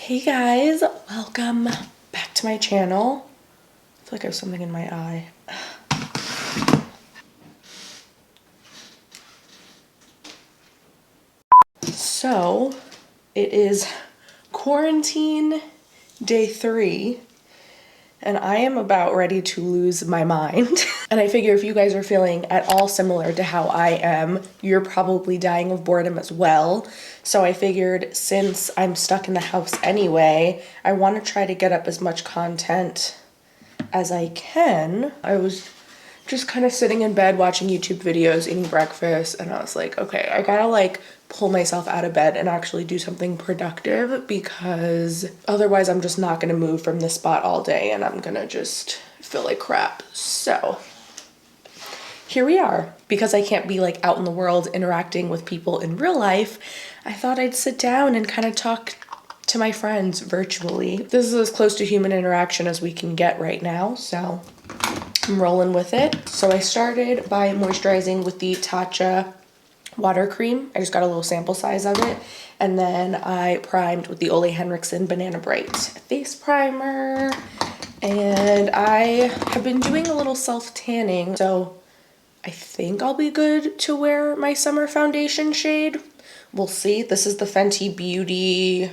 Hey guys, welcome back to my channel. I feel like I have something in my eye. So, it is quarantine day 3, and I am about ready to lose my mind. And I figure if you guys are feeling at all similar to how I am, you're probably dying of boredom as well. So I figured since I'm stuck in the house anyway, I want to try to get up as much content as I can. I was just kind of sitting in bed watching YouTube videos, eating breakfast, and I was like, okay, I gotta pull myself out of bed and actually do something productive, because otherwise I'm just not gonna move from this spot all day and I'm gonna just feel like crap. So here we are. Because I can't be out in the world interacting with people in real life, I thought I'd sit down and kind of talk to my friends virtually. This is as close to human interaction as we can get right now, so I'm rolling with it. So I started by moisturizing with the Tatcha water cream. I just got a little sample size of it. And then I primed with the Ole Henriksen Banana Bright face primer. And I have been doing a little self-tanning, so I think I'll be good to wear my summer foundation shade. We'll see. This is the Fenty Beauty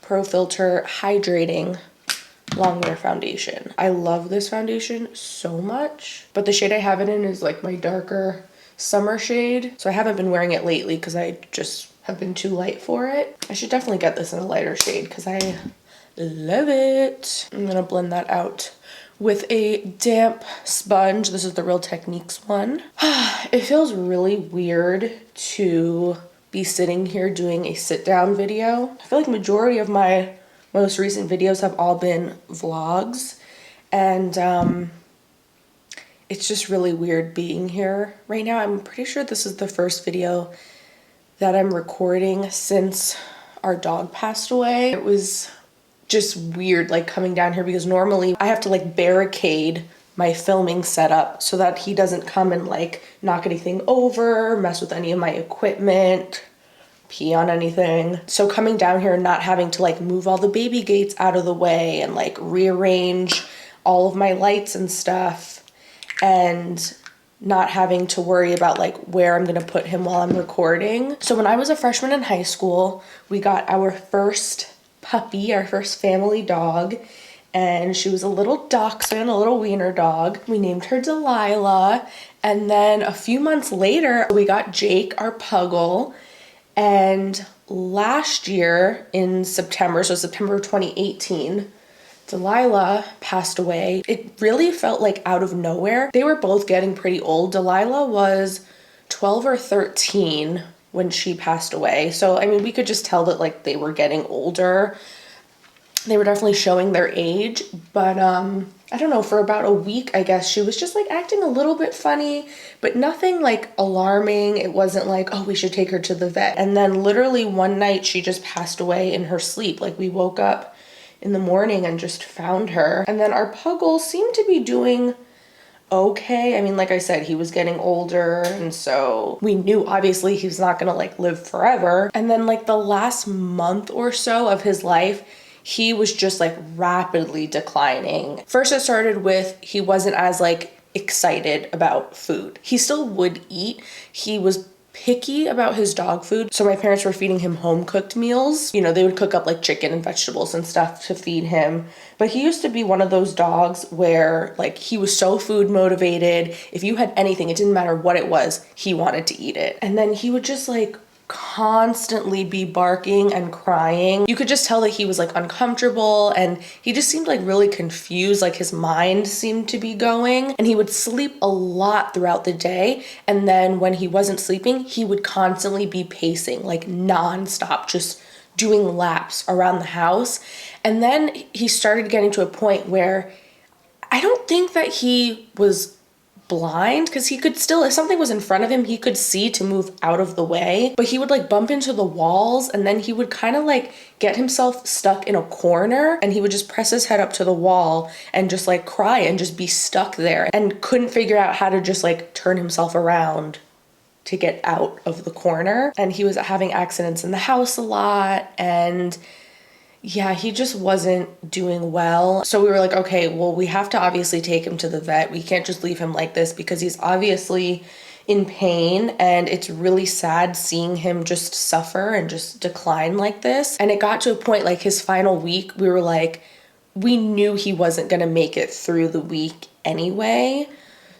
Pro Filter Hydrating Longwear Foundation. I love this foundation so much, but the shade I have it in is my darker summer shade. So I haven't been wearing it lately because I just have been too light for it. I should definitely get this in a lighter shade because I love it. I'm gonna blend that out with a damp sponge. This is the Real Techniques one. It feels really weird to be sitting here doing a sit down video. I feel like majority of my most recent videos have all been vlogs, and it's just really weird being here right now. I'm pretty sure this is the first video that I'm recording since our dog passed away. It was just weird coming down here because normally I have to barricade my filming setup so that he doesn't come and knock anything over, mess with any of my equipment, pee on anything. So coming down here and not having to move all the baby gates out of the way and rearrange all of my lights and stuff, and not having to worry about where I'm gonna put him while I'm recording. So when I was a freshman in high school, we got our first puppy, our first family dog, and she was a little dachshund, a little wiener dog. We named her Delilah, and then a few months later we got Jake, our puggle. And last year in September, so September 2018, Delilah passed away. It really felt out of nowhere. They were both getting pretty old. Delilah was 12 or 13 when she passed away. So, I mean, we could just tell that they were getting older. They were definitely showing their age, but I don't know, for about a week, I guess, she was just acting a little bit funny, but nothing alarming. It wasn't oh, we should take her to the vet. And then literally one night she just passed away in her sleep. We woke up in the morning and just found her. And then our puggle seemed to be doing okay. I mean, like I said, he was getting older, and so we knew obviously he was not gonna live forever. And then the last month or so of his life, he was just rapidly declining. First it started with he wasn't as excited about food. He still would eat. He was picky about his dog food. So my parents were feeding him home cooked meals. You know, they would cook up chicken and vegetables and stuff to feed him. But he used to be one of those dogs where he was so food motivated. If you had anything, it didn't matter what it was, he wanted to eat it. And then he would just constantly be barking and crying. You could just tell that he was uncomfortable, and he just seemed really confused, his mind seemed to be going. And he would sleep a lot throughout the day, and then when he wasn't sleeping, he would constantly be pacing nonstop, just doing laps around the house. And then he started getting to a point where I don't think that he was blind, because he could still, if something was in front of him, he could see to move out of the way, but he would bump into the walls, and then he would kind of get himself stuck in a corner, and he would just press his head up to the wall and just cry and just be stuck there, and couldn't figure out how to just turn himself around to get out of the corner. And he was having accidents in the house a lot, and yeah, he just wasn't doing well. So we were like, okay, well, we have to obviously take him to the vet. We can't just leave him like this because he's obviously in pain, and it's really sad seeing him just suffer and just decline like this. And it got to a point, like his final week, we were like, we knew he wasn't gonna make it through the week anyway.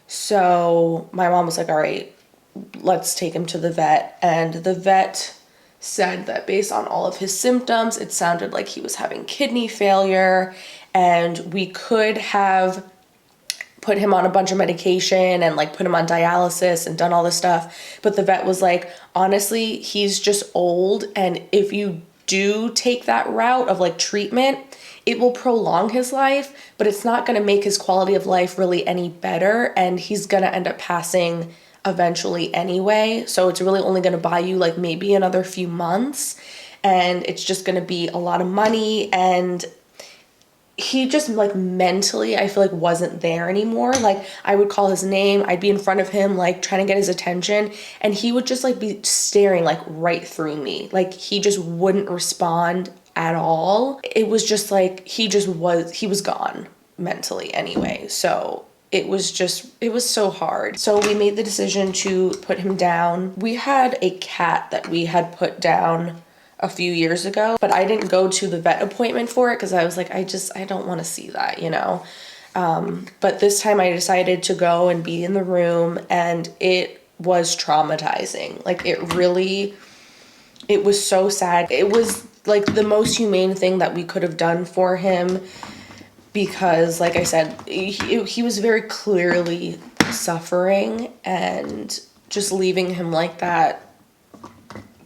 So my mom was like, all right, let's take him to the vet. And the vet said that based on all of his symptoms, it sounded like he was having kidney failure, and we could have put him on a bunch of medication and like put him on dialysis and done all this stuff. But the vet was like, honestly, he's just old, and if you do take that route of like treatment, it will prolong his life, but it's not going to make his quality of life really any better, and he's going to end up passing eventually anyway. So it's really only going to buy you like maybe another few months, and it's just going to be a lot of money. And he just like mentally, I feel like wasn't there anymore. Like I would call his name, I'd be in front of him like trying to get his attention, and he would just like be staring like right through me. Like he just wouldn't respond at all. It was just like he was gone mentally anyway. So it was so hard. So we made the decision to put him down. We had a cat that we had put down a few years ago, but I didn't go to the vet appointment for it because I was like, I don't want to see that, you know? But this time I decided to go and be in the room, and it was traumatizing. Like it was so sad. It was like the most humane thing that we could have done for him, because like I said, he was very clearly suffering, and just leaving him like that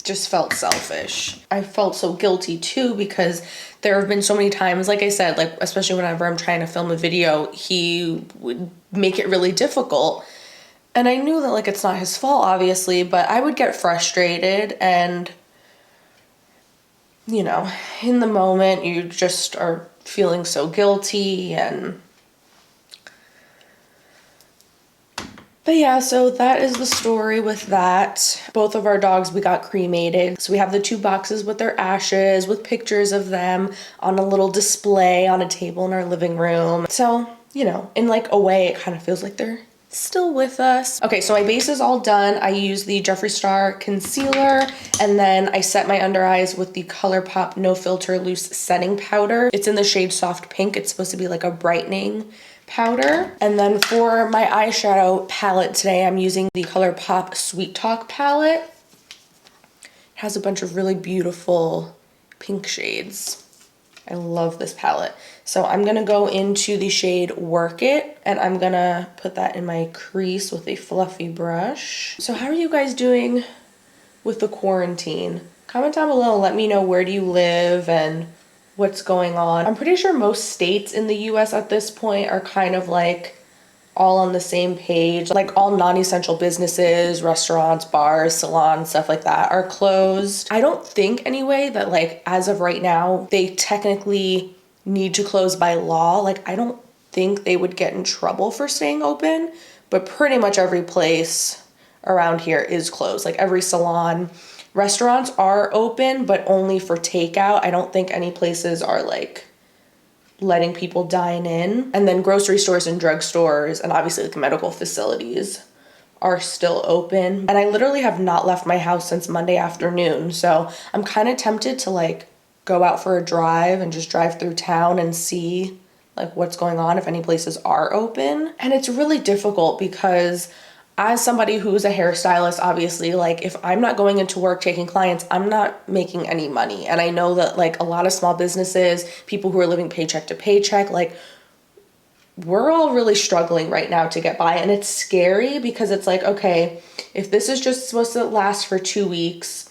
just felt selfish. I felt so guilty too, because there have been so many times, like I said, like especially whenever I'm trying to film a video, he would make it really difficult. And I knew that like it's not his fault obviously, but I would get frustrated, and you know, in the moment you just are feeling so guilty. But yeah, so that is the story with that. Both of our dogs, we got cremated. So we have the 2 boxes with their ashes, with pictures of them on a little display on a table in our living room. So, you know, in like a way, it kind of feels like they're still with us. Okay, so my base is all done. I use the Jeffree Star concealer, and then I set my under eyes with the ColourPop No Filter Loose Setting Powder. It's in the shade Soft Pink. It's supposed to be like a brightening powder. And then for my eyeshadow palette today, I'm using the ColourPop Sweet Talk palette. It has a bunch of really beautiful pink shades. I love this palette. So I'm gonna go into the shade Work It, and I'm gonna put that in my crease with a fluffy brush. So how are you guys doing with the quarantine? Comment down below and let me know, where do you live and what's going on. I'm pretty sure most states in the US at this point are kind of like all on the same page. Like all non-essential businesses, restaurants, bars, salons, stuff like that are closed. I don't think anyway that like as of right now, they technically need to close by law. Like I don't think they would get in trouble for staying open, but pretty much every place around here is closed. Like every salon. Restaurants are open, but only for takeout. I don't think any places are like letting people dine in. And then grocery stores and drugstores and obviously like medical facilities are still open. And I literally have not left my house since Monday afternoon. So I'm kind of tempted to like go out for a drive and just drive through town and see like what's going on, if any places are open. And it's really difficult because as somebody who's a hairstylist, obviously, like if I'm not going into work taking clients, I'm not making any money. And I know that like a lot of small businesses, people who are living paycheck to paycheck, like we're all really struggling right now to get by. And it's scary because it's like, okay, if this is just supposed to last for 2 weeks,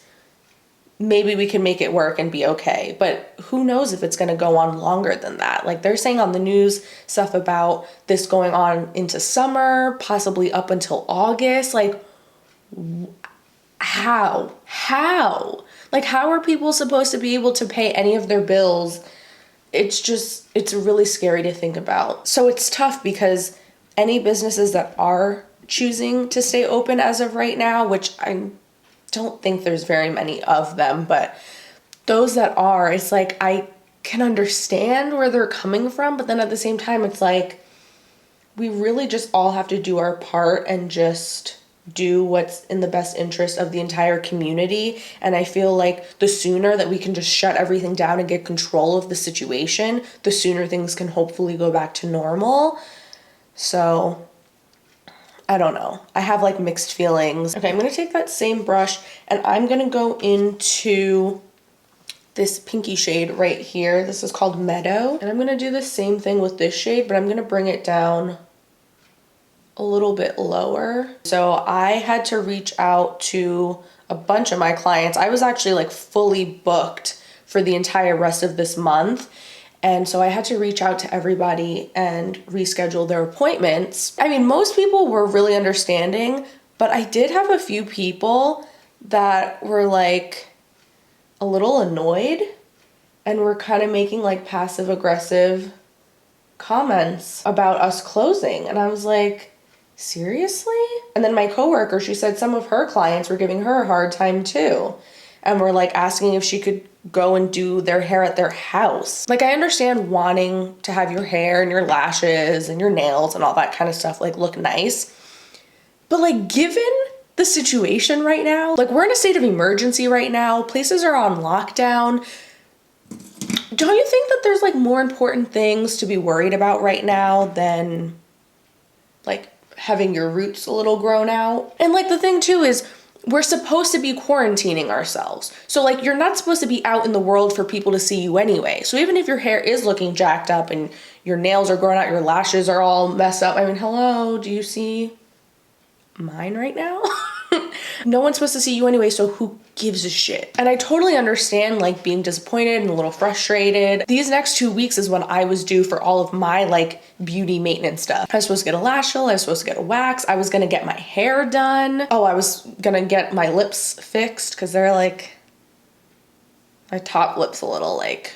maybe we can make it work and be okay. But who knows if it's going to go on longer than that. Like they're saying on the news stuff about this going on into summer, possibly up until August. Like how? Like how are people supposed to be able to pay any of their bills? It's really scary to think about. So it's tough because any businesses that are choosing to stay open as of right now, which I don't think there's very many of them, but those that are, it's like I can understand where they're coming from, but then at the same time, it's like, we really just all have to do our part and just do what's in the best interest of the entire community. And I feel like the sooner that we can just shut everything down and get control of the situation, the sooner things can hopefully go back to normal. So I don't know. I have like mixed feelings. Okay, I'm gonna take that same brush and I'm gonna go into this pinky shade right here. This is called Meadow. And I'm gonna do the same thing with this shade, but I'm gonna bring it down a little bit lower. So I had to reach out to a bunch of my clients. I was actually like fully booked for the entire rest of this month. And so I had to reach out to everybody and reschedule their appointments. I mean, most people were really understanding, but I did have a few people that were like a little annoyed and were kind of making like passive aggressive comments about us closing. And I was like, seriously? And then my coworker, she said some of her clients were giving her a hard time too. And were like asking if she could go and do their hair at their house. Like, I understand wanting to have your hair and your lashes and your nails and all that kind of stuff like look nice. But like, given the situation right now, like we're in a state of emergency right now, places are on lockdown. Don't you think that there's like more important things to be worried about right now than like having your roots a little grown out? And like the thing too is we're supposed to be quarantining ourselves. So like you're not supposed to be out in the world for people to see you anyway. So even if your hair is looking jacked up and your nails are growing out, your lashes are all messed up. I mean, hello, do you see mine right now? No one's supposed to see you anyway, so who gives a shit? And I totally understand like being disappointed and a little frustrated. These next 2 weeks is when I was due for all of my like beauty maintenance stuff. I was supposed to get a lash fill, I was supposed to get a wax, I was gonna get my hair done. Oh, I was gonna get my lips fixed because they're like, my top lip's a little like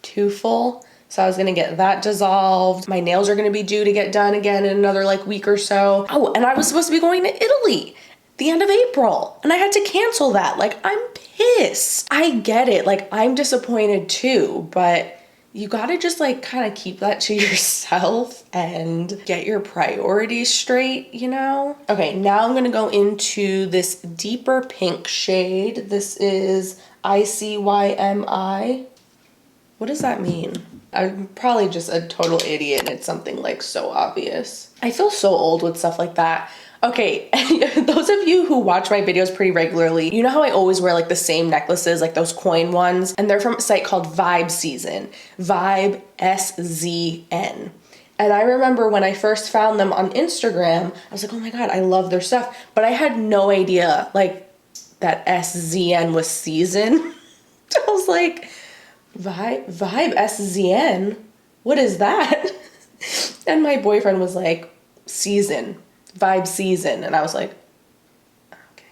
too full. So I was gonna get that dissolved. My nails are gonna be due to get done again in another like week or so. Oh, and I was supposed to be going to Italy the end of April and I had to cancel that. Like, I'm pissed. I get it. Like, I'm disappointed too, but you gotta just like kind of keep that to yourself and get your priorities straight, you know? Okay, now I'm gonna go into this deeper pink shade. This is ICYMI. What does that mean? I'm probably just a total idiot and it's something like so obvious. I feel so old with stuff like that. Okay, those of you who watch my videos pretty regularly, you know how I always wear like the same necklaces, like those coin ones, and they're from a site called Vibe Season, Vibe SZN. And I remember when I first found them on Instagram, I was like, oh my God, I love their stuff. But I had no idea like that SZN was season. I was like, Vibe SZN? What is that? And my boyfriend was like, season. Vibe Season. And I was like, okay.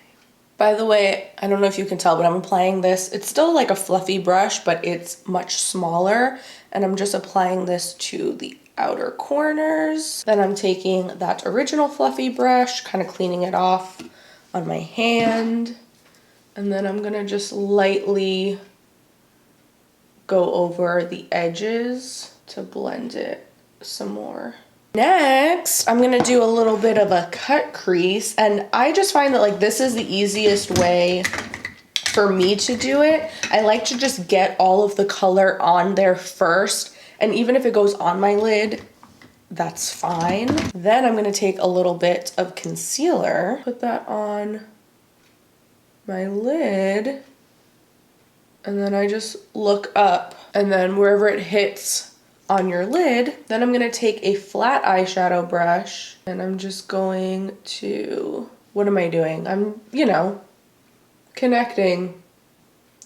By the way, I don't know if you can tell, but I'm applying this. It's still like a fluffy brush, but it's much smaller. And I'm just applying this to the outer corners. Then I'm taking that original fluffy brush, kind of cleaning it off on my hand. And then I'm gonna just lightly go over the edges to blend it some more. Next, I'm gonna do a little bit of a cut crease, and I just find that like this is the easiest way for me to do it. I like to just get all of the color on there first, and even if it goes on my lid, that's fine. Then I'm gonna take a little bit of concealer, put that on my lid, and then I just look up, and then wherever it hits on your lid, then I'm gonna take a flat eyeshadow brush and I'm just going to, what am I doing? I'm, you know, connecting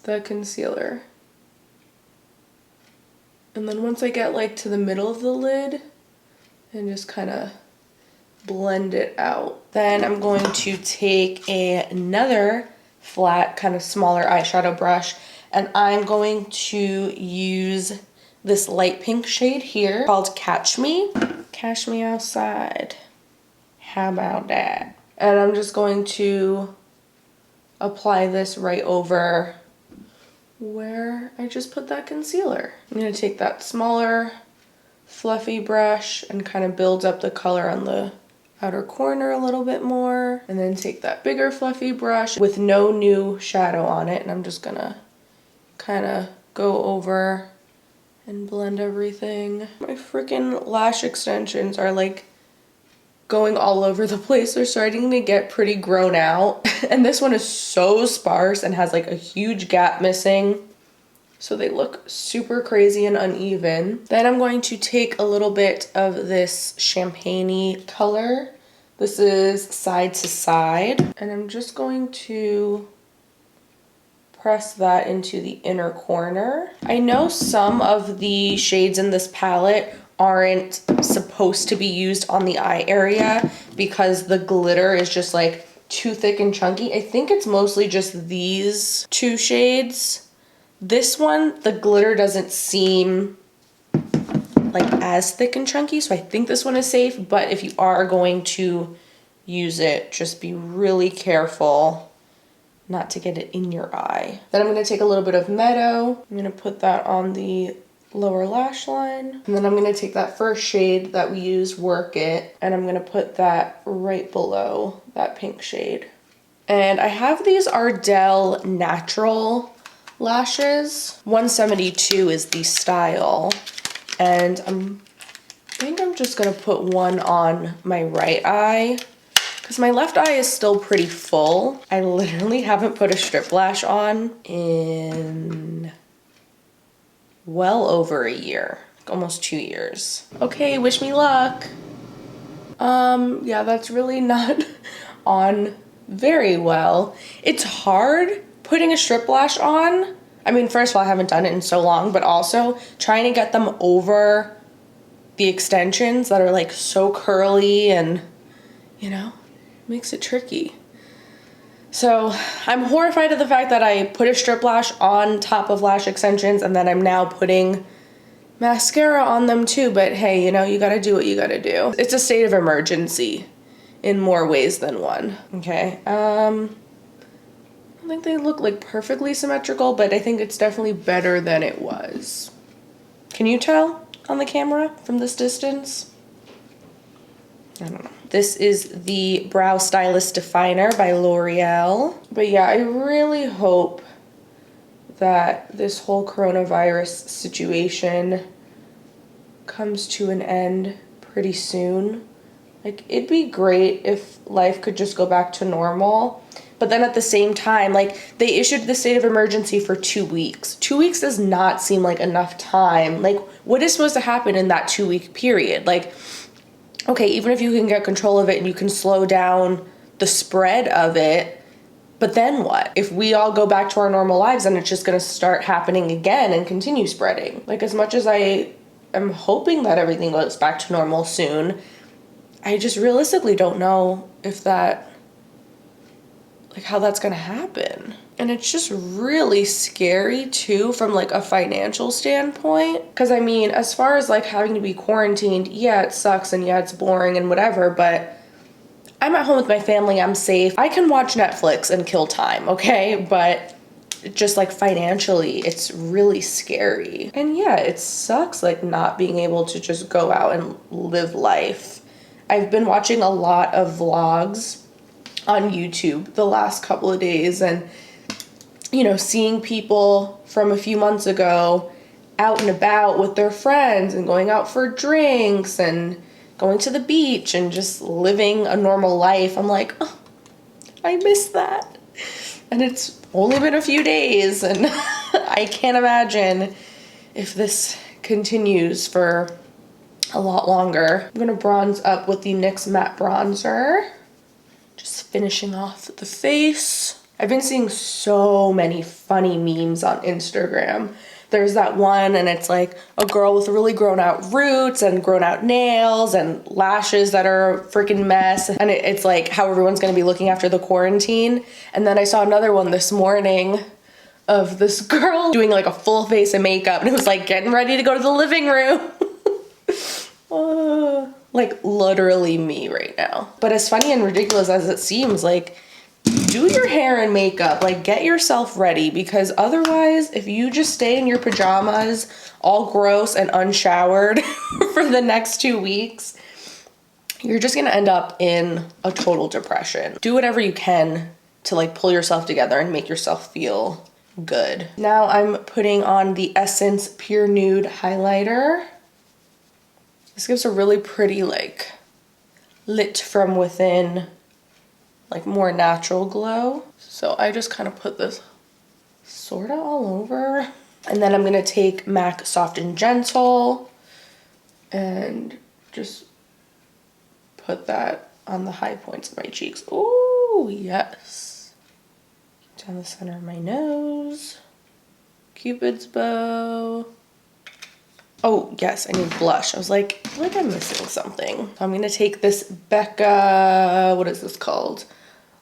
the concealer. And then once I get like to the middle of the lid and just kind of blend it out, then I'm going to take another flat, kind of smaller eyeshadow brush, and I'm going to use this light pink shade here called Catch Me. Catch Me Outside. How about that? And I'm just going to apply this right over where I just put that concealer. I'm gonna take that smaller, fluffy brush and kind of build up the color on the outer corner a little bit more. And then take that bigger, fluffy brush with no new shadow on it. And I'm just gonna kind of go over and blend everything. My freaking lash extensions are like going all over the place. They're starting to get pretty grown out. And this one is so sparse and has like a huge gap missing. So they look super crazy and uneven. Then I'm going to take a little bit of this champagne-y color. This is Side to Side. And I'm just going to press that into the inner corner. I know some of the shades in this palette aren't supposed to be used on the eye area because the glitter is just like too thick and chunky. I think it's mostly just these two shades. This one, the glitter doesn't seem like as thick and chunky, so I think this one is safe, but if you are going to use it, just be really careful not to get it in your eye. Then I'm gonna take a little bit of Meadow. I'm gonna put that on the lower lash line. And then I'm gonna take that first shade that we used, Work It, and I'm gonna put that right below that pink shade. And I have these Ardell Natural lashes. 172 is the style. And I think I'm just gonna put one on my right eye because my left eye is still pretty full. I literally haven't put a strip lash on in well over a year, almost 2 years. Okay, wish me luck. Yeah, that's really not on very well. It's hard putting a strip lash on. I mean, first of all, I haven't done it in so long, but also trying to get them over the extensions that are like so curly and, you know, makes it tricky. So I'm horrified at the fact that I put a strip lash on top of lash extensions and then I'm now putting mascara on them too, but hey, you know, you gotta do what you gotta do. It's a state of emergency in more ways than one. Okay, I think they look like perfectly symmetrical, but I think it's definitely better than it was. Can you tell on the camera from this distance? I don't know. This is the Brow Stylist Definer by L'Oreal. But yeah, I really hope that this whole coronavirus situation comes to an end pretty soon. Like, it'd be great if life could just go back to normal. But then at the same time, like, they issued the state of emergency for 2 weeks. 2 weeks does not seem like enough time. Like, what is supposed to happen in that 2-week period? Like, okay, even if you can get control of it and you can slow down the spread of it, but then what? If we all go back to our normal lives, then it's just gonna start happening again and continue spreading. Like, as much as I am hoping that everything goes back to normal soon, I just realistically don't know if that, like, how that's gonna happen. And it's just really scary too from like a financial standpoint. Because I mean, as far as like having to be quarantined, yeah, it sucks and yeah, it's boring and whatever, but I'm at home with my family, I'm safe. I can watch Netflix and kill time, okay? But just like financially, it's really scary. And yeah, it sucks like not being able to just go out and live life. I've been watching a lot of vlogs on YouTube the last couple of days and, you know, seeing people from a few months ago out and about with their friends and going out for drinks and going to the beach and just living a normal life. I'm like, oh, I miss that. And it's only been a few days and I can't imagine if this continues for a lot longer. I'm gonna bronze up with the NYX Matte Bronzer. Just finishing off the face. I've been seeing so many funny memes on Instagram. There's that one and it's like a girl with really grown out roots and grown out nails and lashes that are a freaking mess. And it's like how everyone's gonna be looking after the quarantine. And then I saw another one this morning of this girl doing like a full face of makeup and it was like getting ready to go to the living room. Like literally me right now. But as funny and ridiculous as it seems, like do your hair and makeup, like get yourself ready, because otherwise if you just stay in your pajamas all gross and unshowered for the next 2 weeks, you're just gonna end up in a total depression. Do whatever you can to like pull yourself together and make yourself feel good. Now I'm putting on the Essence Pure Nude highlighter. This gives a really pretty like lit from within, like more natural glow. So I just kind of put this sort of all over. And then I'm gonna take MAC Soft and Gentle and just put that on the high points of my cheeks. Ooh, yes. Down the center of my nose. Cupid's bow. Oh, yes, I need blush. I was like, I feel like I'm missing something. I'm gonna take this Becca, what is this called?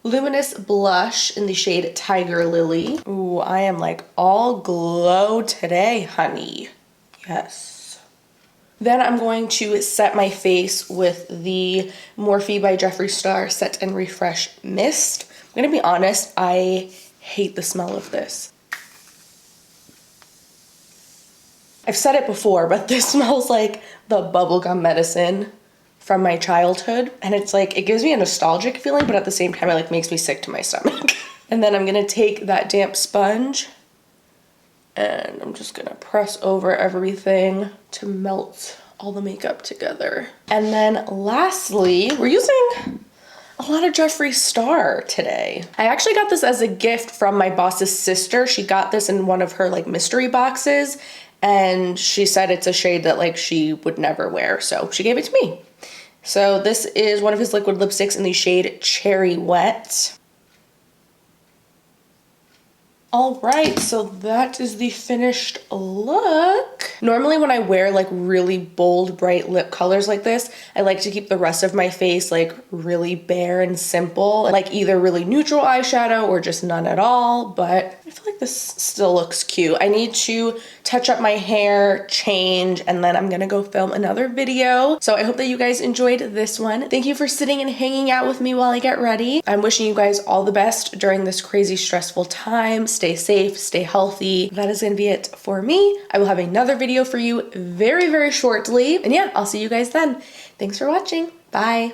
Luminous blush in the shade Tiger Lily. Ooh, I am like all glow today, honey. Yes. Then I'm going to set my face with the Morphe by Jeffree Star Set and Refresh Mist. I'm gonna be honest, I hate the smell of this. I've said it before, but this smells like the bubblegum medicine from my childhood. And it's like, it gives me a nostalgic feeling, but at the same time, it like makes me sick to my stomach. And then I'm gonna take that damp sponge and I'm just gonna press over everything to melt all the makeup together. And then lastly, we're using a lot of Jeffree Star today. I actually got this as a gift from my boss's sister. She got this in one of her like mystery boxes, and she said it's a shade that like she would never wear, so she gave it to me. So this is one of his liquid lipsticks in the shade Cherry Wet. All right, so that is the finished look. Normally when I wear like really bold, bright lip colors like this, I like to keep the rest of my face like really bare and simple, like either really neutral eyeshadow or just none at all, but I feel like this still looks cute. I need to touch up my hair, change, and then I'm gonna go film another video. So I hope that you guys enjoyed this one. Thank you for sitting and hanging out with me while I get ready. I'm wishing you guys all the best during this crazy stressful time. Stay safe, stay healthy. That is gonna be it for me. I will have another video for you very, very shortly. And yeah, I'll see you guys then. Thanks for watching. Bye.